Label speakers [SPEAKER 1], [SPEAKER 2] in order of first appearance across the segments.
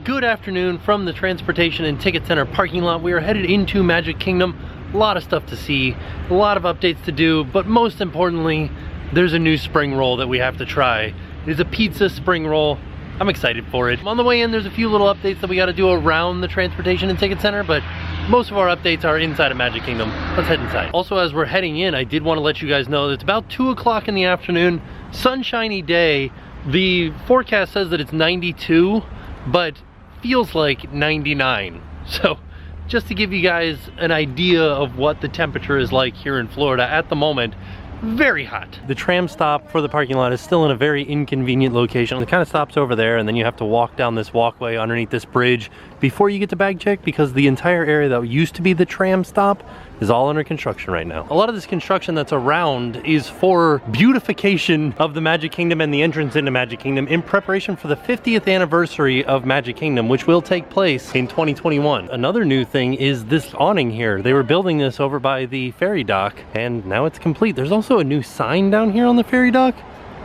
[SPEAKER 1] Good afternoon from the Transportation and Ticket Center parking lot. We are headed into Magic Kingdom. A lot of stuff to see, a lot of updates to do, but most importantly, there's a new spring roll that we have to try. It is a pizza spring roll. I'm excited for it. On the way in, there's a few little updates that we got to do around the Transportation and Ticket Center, but most of our updates are inside of Magic Kingdom. Let's head inside. Also, as we're heading in, I did want to let you guys know that it's about 2 o'clock in the afternoon, sunshiny day. The forecast says that it's 92, but feels like 99. So just to give you guys an idea of what the temperature is like here in Florida at the moment, very hot. The tram stop for the parking lot is still in a very inconvenient location. It kind of stops over there, and then you have to walk down this walkway underneath this bridge before you get to bag check, because the entire area that used to be the tram stop is all under construction right now. A lot of this construction that's around is for beautification of the Magic Kingdom and the entrance into Magic Kingdom in preparation for the 50th anniversary of Magic Kingdom, which will take place in 2021. Another new thing is this awning here. They were building this over by the ferry dock, and now it's complete. There's also a new sign down here on the ferry dock.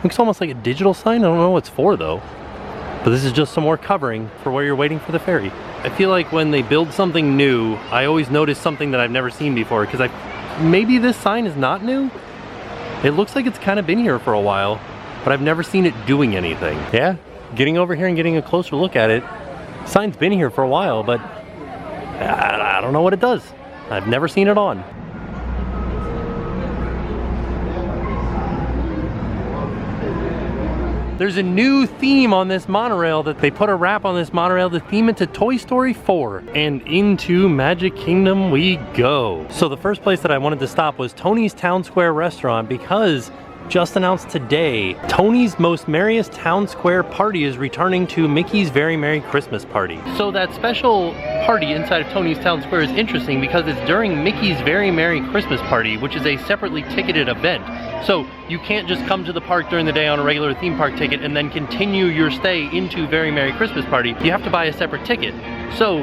[SPEAKER 1] Looks almost like a digital sign. I don't know what it's for though. But this is just some more covering for where you're waiting for the ferry. I feel like when they build something new, I always notice something that I've never seen before, because maybe this sign is not new. It looks like it's kind of been here for a while, but I've never seen it doing anything. Yeah, getting over here and getting a closer look at it. Sign's been here for a while, but I don't know what it does. I've never seen it on. There's a new theme on this monorail that they put a wrap on this monorail to theme it to Toy Story 4. And into Magic Kingdom we go. So the first place that I wanted to stop was Tony's Town Square restaurant, because just announced today, Tony's Most Merriest Town Square Party is returning to Mickey's Very Merry Christmas Party. So that special party inside of Tony's Town Square is interesting because it's during Mickey's Very Merry Christmas Party, which is a separately ticketed event. So you can't just come to the park during the day on a regular theme park ticket and then continue your stay into Very Merry Christmas Party. You have to buy a separate ticket. So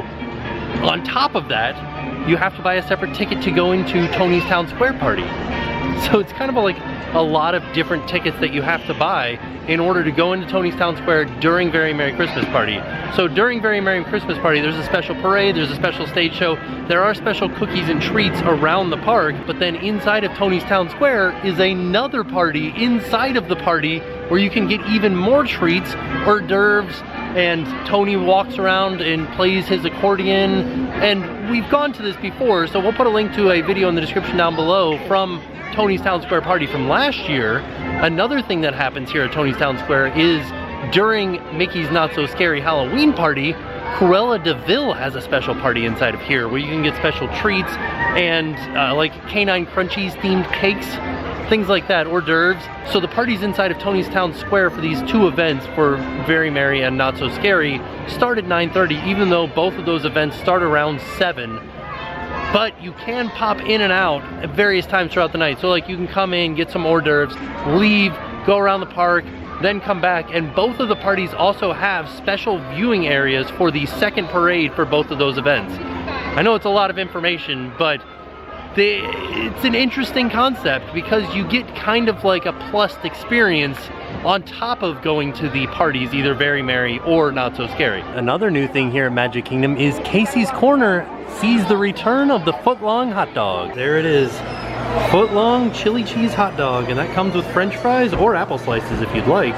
[SPEAKER 1] on top of that, you have to buy a separate ticket to go into Tony's Town Square Party. So it's kind of like a lot of different tickets that you have to buy in order to go into Tony's Town Square during Very Merry Christmas Party. So during Very Merry Christmas Party, there's a special parade, there's a special stage show, there are special cookies and treats around the park, but then inside of Tony's Town Square is another party inside of the party where you can get even more treats, hors d'oeuvres, and Tony walks around and plays his accordion. And we've gone to this before, so we'll put a link to a video in the description down below from Tony's Town Square Party from last year. Another thing that happens here at Tony's Town Square is during Mickey's Not So Scary Halloween Party, Cruella de Vil has a special party inside of here where you can get special treats and like Canine Crunchies themed cakes, things like that, hors d'oeuvres. So the parties inside of Tony's Town Square for these two events, for Very Merry and Not So Scary, start at 9:30, even though both of those events start around 7. But you can pop in and out at various times throughout the night. So like you can come in, get some hors d'oeuvres, leave, go around the park, then come back. And both of the parties also have special viewing areas for the second parade for both of those events. I know it's a lot of information, but it's an interesting concept because you get kind of like a plus experience on top of going to the parties, either Very Merry or Not So Scary. Another new thing here at Magic Kingdom is Casey's Corner sees the return of the footlong hot dog. There it is, footlong chili cheese hot dog, and that comes with French fries or apple slices if you'd like.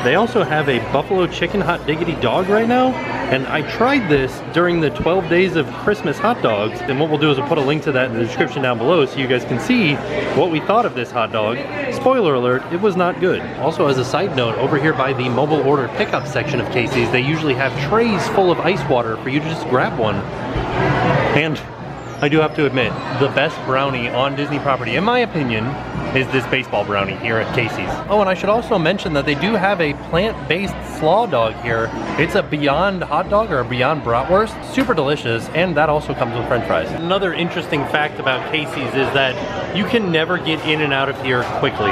[SPEAKER 1] They also have a buffalo chicken hot diggity dog right now, and I tried this during the 12 days of Christmas hot dogs, and what we'll do is we'll put a link to that in the description down below so you guys can see what we thought of this hot dog. Spoiler alert, it was not good. Also, as a side note, over here by the mobile order pickup section of Casey's, they usually have trays full of ice water for you to just grab one. And I do have to admit, the best brownie on Disney property, in my opinion, is this baseball brownie here at Casey's. Oh, and I should also mention that they do have a plant-based slaw dog here. It's a Beyond hot dog or a Beyond bratwurst. Super delicious, and that also comes with French fries. Another interesting fact about Casey's is that you can never get in and out of here quickly.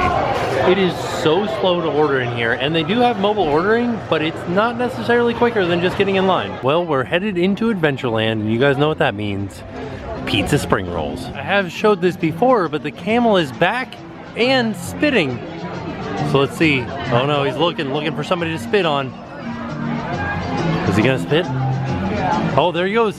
[SPEAKER 1] It is so slow to order in here, and they do have mobile ordering, but it's not necessarily quicker than just getting in line. Well, we're headed into Adventureland, and you guys know what that means. Pizza spring rolls. I have showed this before, but the camel is back and spitting. So let's see. Oh no, he's looking for somebody to spit on. Is he gonna spit? Oh, there he goes.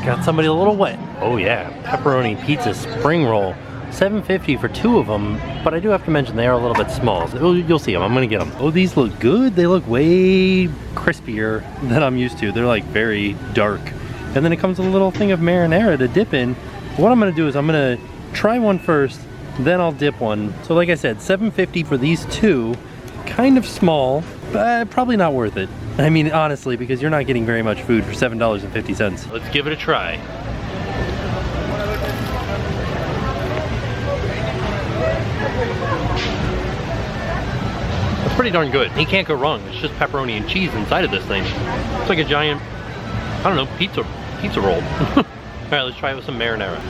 [SPEAKER 1] Got somebody a little wet. Oh yeah, pepperoni pizza spring roll. $7.50 for 2 of them, but I do have to mention they are a little bit small. So you'll see them. I'm gonna get them. Oh, these look good. They look way crispier than I'm used to. They're like very dark. And then it comes with a little thing of marinara to dip in. What I'm gonna do is I'm gonna try one first, then I'll dip one. So like I said, $7.50 for these 2. Kind of small, but probably not worth it. I mean, honestly, because you're not getting very much food for $7.50. Let's give it a try. It's pretty darn good. You can't go wrong. It's just pepperoni and cheese inside of this thing. It's like a giant, I don't know, pizza roll. All right, let's try it with some marinara.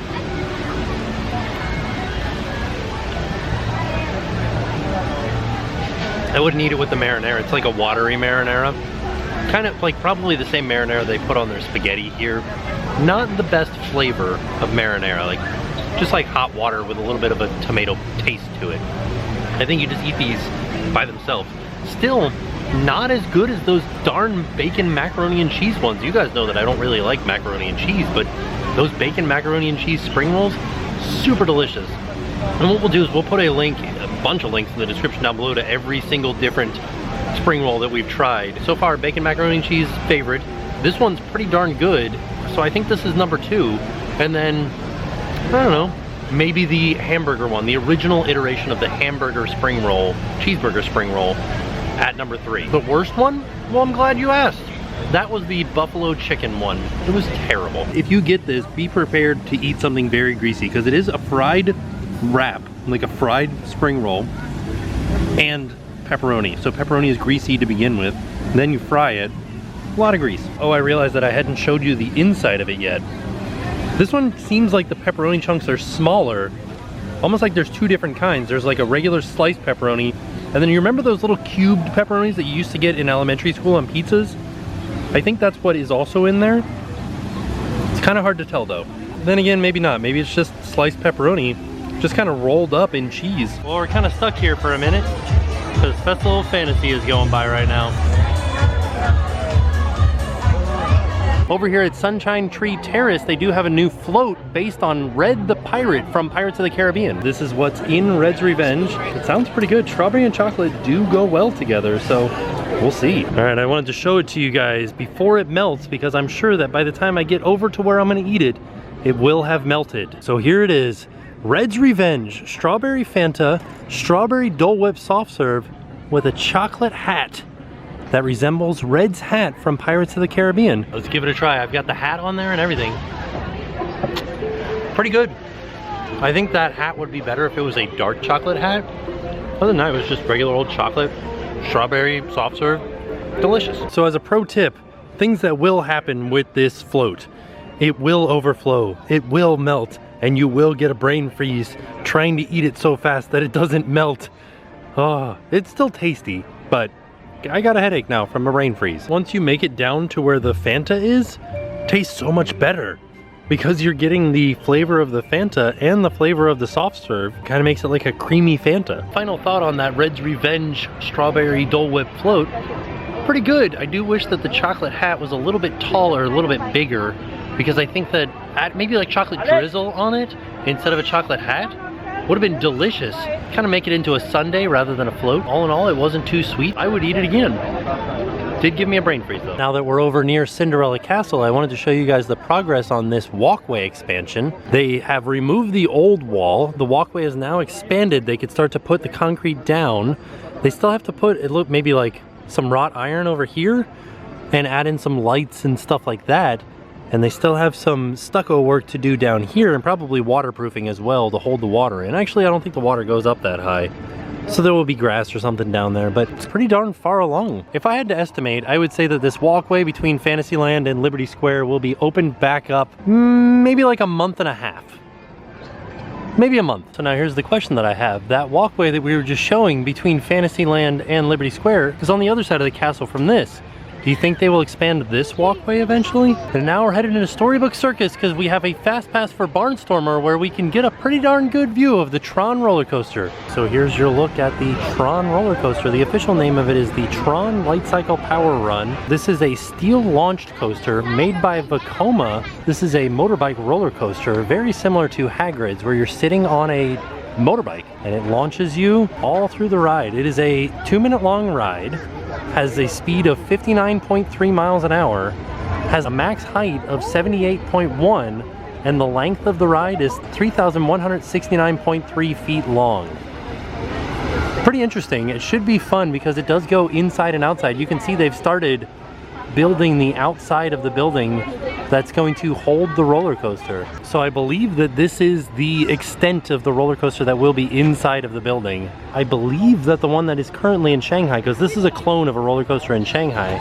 [SPEAKER 1] I wouldn't eat it with the marinara. It's like a watery marinara. Kind of like probably the same marinara they put on their spaghetti here. Not the best flavor of marinara. Like just like hot water with a little bit of a tomato taste to it. I think you just eat these by themselves. Still not as good as those darn bacon macaroni and cheese ones. You guys know that I don't really like macaroni and cheese, but those bacon macaroni and cheese spring rolls, super delicious. And what we'll do is we'll put a link, a bunch of links in the description down below to every single different spring roll that we've tried. So far, bacon macaroni and cheese favorite. This one's pretty darn good, so I think this is number 2. And then, I don't know, maybe the hamburger one, the original iteration of the hamburger spring roll, cheeseburger spring roll, at number 3. The worst one? Well, I'm glad you asked. That was the buffalo chicken one. It was terrible. If you get this, be prepared to eat something very greasy, because it is a fried wrap, like a fried spring roll, and pepperoni. So pepperoni is greasy to begin with, then you fry it, a lot of grease. Oh, I realized that I hadn't showed you the inside of it yet. This one seems like the pepperoni chunks are smaller, almost like there's 2 different kinds. There's like a regular sliced pepperoni, and then you remember those little cubed pepperonis that you used to get in elementary school on pizzas? I think that's what is also in there. It's kind of hard to tell though. Then again, maybe not. Maybe it's just sliced pepperoni, just kind of rolled up in cheese. Well, we're kind of stuck here for a minute because Festival of Fantasy is going by right now. Over here at Sunshine Tree Terrace, they do have a new float based on Red the Pirate from Pirates of the Caribbean. This is what's in Red's Revenge. It sounds pretty good. Strawberry and chocolate do go well together, so we'll see. All right, I wanted to show it to you guys before it melts because I'm sure that by the time I get over to where I'm gonna eat it, it will have melted. So here it is. Red's Revenge, strawberry Fanta, strawberry Dole Whip soft serve with a chocolate hat that resembles Red's hat from Pirates of the Caribbean. Let's give it a try. I've got the hat on there and everything. Pretty good. I think that hat would be better if it was a dark chocolate hat. Other than that, it was just regular old chocolate, strawberry soft serve, delicious. So as a pro tip, things that will happen with this float. It will overflow, it will melt, and you will get a brain freeze trying to eat it so fast that it doesn't melt. Oh, it's still tasty, but I got a headache now from a brain freeze. Once you make it down to where the Fanta is, it tastes so much better because you're getting the flavor of the Fanta and the flavor of the soft serve. Kind of makes it like a creamy Fanta. Final thought on that Red's Revenge strawberry Dole Whip float. Pretty good. I do wish that the chocolate hat was a little bit taller, a little bit bigger, because I think that maybe like chocolate drizzle on it instead of a chocolate hat would have been delicious. Kind of make it into a sundae rather than a float. All in all, it wasn't too sweet. I would eat it again. Did give me a brain freeze though. Now that we're over near Cinderella Castle, I wanted to show you guys the progress on this walkway expansion. They have removed the old wall. The walkway is now expanded. They could start to put the concrete down. They still have to put, it looked maybe like some wrought iron over here and add in some lights and stuff like that. And they still have some stucco work to do down here and probably waterproofing as well to hold the water in. Actually, I don't think the water goes up that high. So there will be grass or something down there, but it's pretty darn far along. If I had to estimate, I would say that this walkway between Fantasyland and Liberty Square will be opened back up maybe like a month and a half. Maybe a month. So now here's the question that I have. That walkway that we were just showing between Fantasyland and Liberty Square is on the other side of the castle from this. Do you think they will expand this walkway eventually? And now we're headed into Storybook Circus because we have a fast pass for Barnstormer where we can get a pretty darn good view of the Tron roller coaster. So here's your look at the Tron roller coaster. The official name of it is the Tron Light Cycle Power Run. This is a steel launched coaster made by Vekoma. This is a motorbike roller coaster, very similar to Hagrid's, where you're sitting on a motorbike and it launches you all through the ride. It is a 2-minute long ride, has a speed of 59.3 miles an hour, has a max height of 78.1, and the length of the ride is 3,169.3 feet long. Pretty interesting. It should be fun because it does go inside and outside. You can see they've started building the outside of the building that's going to hold the roller coaster. So I believe that this is the extent of the roller coaster that will be inside of the building. I believe that the one that is currently in Shanghai, because this is a clone of a roller coaster in Shanghai,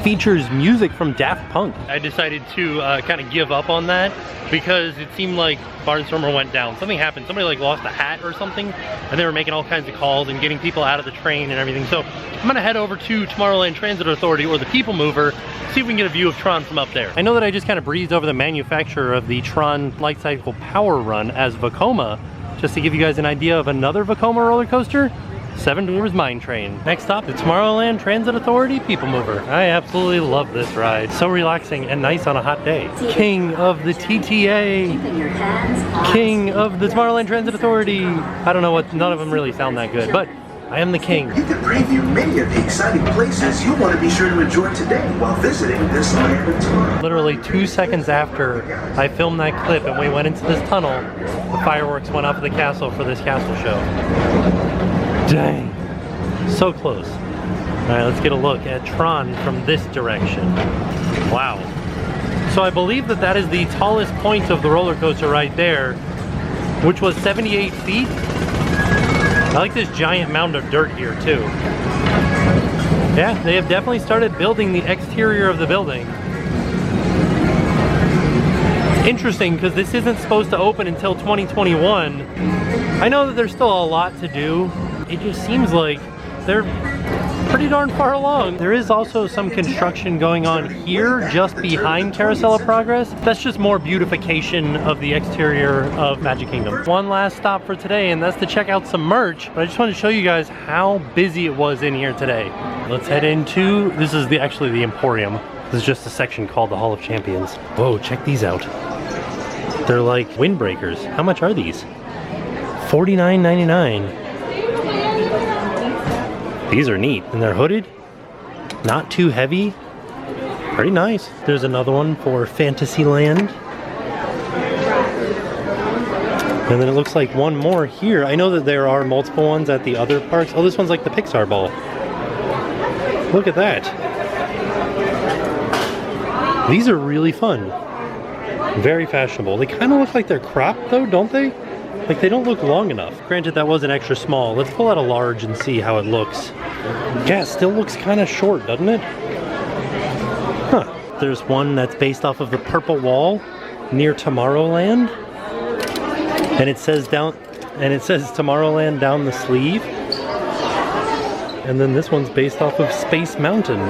[SPEAKER 1] features music from Daft Punk. I decided to kind of give up on that because it seemed like Barnstormer went down. Something happened. Somebody like lost a hat or something, and they were making all kinds of calls and getting people out of the train and everything. So I'm gonna head over to Tomorrowland Transit Authority, or the People Mover, see if we can get a view of Tron from up there. I know that I just kind of breezed over the manufacturer of the Tron Light Cycle Power Run as Vekoma, just to give you guys an idea of another Vekoma roller coaster, Seven Dwarfs Mine Train. Next stop, the Tomorrowland Transit Authority People Mover. I absolutely love this ride. So relaxing and nice on a hot day. King of the TTA. King of the Tomorrowland Transit Authority. I don't know what, none of them really sound that good, but I am the king.
[SPEAKER 2] You can preview many of the exciting places you'll want to be sure to enjoy today while visiting this land of tomorrow.
[SPEAKER 1] Literally 2 seconds after I filmed that clip and we went into this tunnel, the fireworks went off of the castle for this castle show. Dang, so close. All right, let's get a look at Tron from this direction. Wow. So I believe that that is the tallest point of the roller coaster right there, which was 78 feet. I like this giant mound of dirt here too. Yeah, they have definitely started building the exterior of the building. Interesting, because this isn't supposed to open until 2021. I know that there's still a lot to do. It just seems like they're pretty darn far along. There is also some construction going on here just behind Carousel of Progress. That's just more beautification of the exterior of Magic Kingdom. One last stop for today, and that's to check out some merch. But I just want to show you guys how busy it was in here today. Let's head into, this is actually the Emporium. This is just a section called the Hall of Champions. Whoa, check these out. They're like windbreakers. How much are these? $49.99. These are neat, and they're hooded, not too heavy, pretty nice. There's another one for Fantasyland. And then it looks like one more here. I know that there are multiple ones at the other parks. Oh, this one's like the Pixar ball. Look at that. These are really fun. Very fashionable. They kind of look like they're cropped though, don't they? Like they don't look long enough. Granted, that was an extra small. Let's pull out a large and see how it looks. Yeah, it still looks kind of short, doesn't it? Huh. There's one that's based off of the Purple Wall near Tomorrowland. And it says Tomorrowland down the sleeve. And then this one's based off of Space Mountain.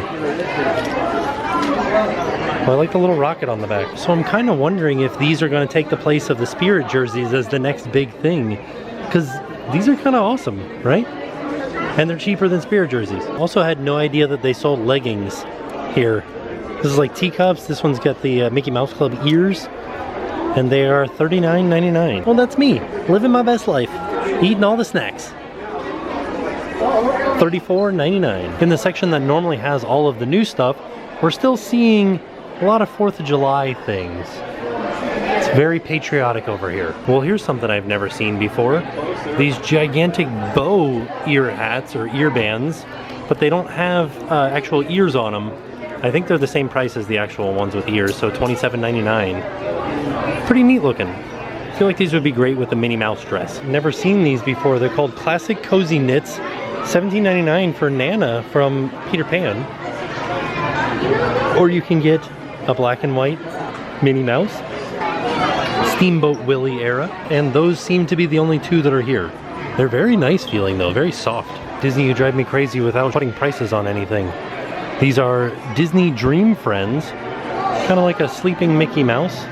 [SPEAKER 1] I like the little rocket on the back. So I'm kind of wondering if these are going to take the place of the Spirit jerseys as the next big thing. Because these are kind of awesome, right? And they're cheaper than Spirit jerseys. Also had no idea that they sold leggings here. This is like teacups. This one's got the Mickey Mouse Club ears. And they are $39.99. Well, that's me, living my best life. Eating all the snacks. $34.99. In the section that normally has all of the new stuff, we're still seeing a lot of 4th of July things. It's very patriotic over here. Well, here's something I've never seen before. These gigantic bow ear hats or ear bands, but they don't have actual ears on them. I think they're the same price as the actual ones with ears, so $27.99. Pretty neat looking. I feel like these would be great with a Minnie Mouse dress. Never seen these before. They're called Classic Cozy Knits. $17.99 for Nana from Peter Pan. Or you can get a black and white Minnie Mouse, Steamboat Willie era, and those seem to be the only two that are here. They're very nice feeling though, very soft. Disney, you drive me crazy without putting prices on anything. These are Disney Dream Friends, kind of like a sleeping Mickey Mouse.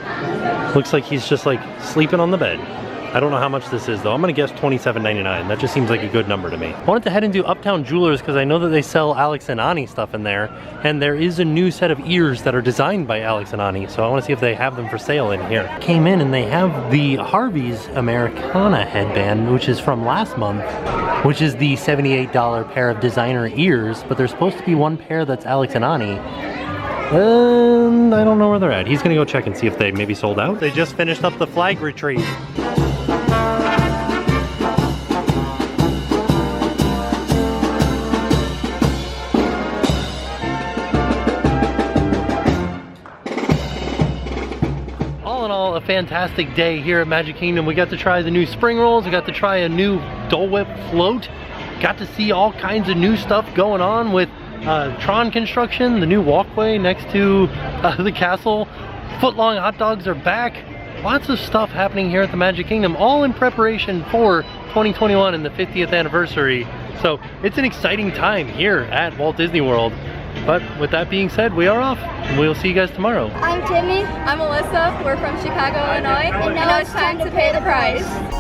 [SPEAKER 1] Looks like he's just like sleeping on the bed. I don't know how much this is though. I'm gonna guess $27.99. That just seems like a good number to me. I wanted to head into Uptown Jewelers because I know that they sell Alex and Ani stuff in there, and there is a new set of ears that are designed by Alex and Ani, so I want to see if they have them for sale in here. Came in and they have the Harvey's Americana headband, which is from last month, which is the $78 pair of designer ears, but there's supposed to be one pair that's Alex and Ani. And I don't know where they're at. He's gonna go check and see if they maybe sold out. They just finished up the flag retreat. All in all, a fantastic day here at Magic Kingdom. We got to try the new spring rolls. We got to try a new Dole Whip float. Got to see all kinds of new stuff going on with Tron construction, the new walkway next to the castle. Footlong hot dogs are back. Lots of stuff happening here at the Magic Kingdom, all in preparation for 2021 and the 50th anniversary. So it's an exciting time here at Walt Disney World. But with that being said, we are off, and we'll see you guys tomorrow.
[SPEAKER 3] I'm Timmy. I'm Alyssa. We're from Chicago, Illinois. And now it's time to pay the price.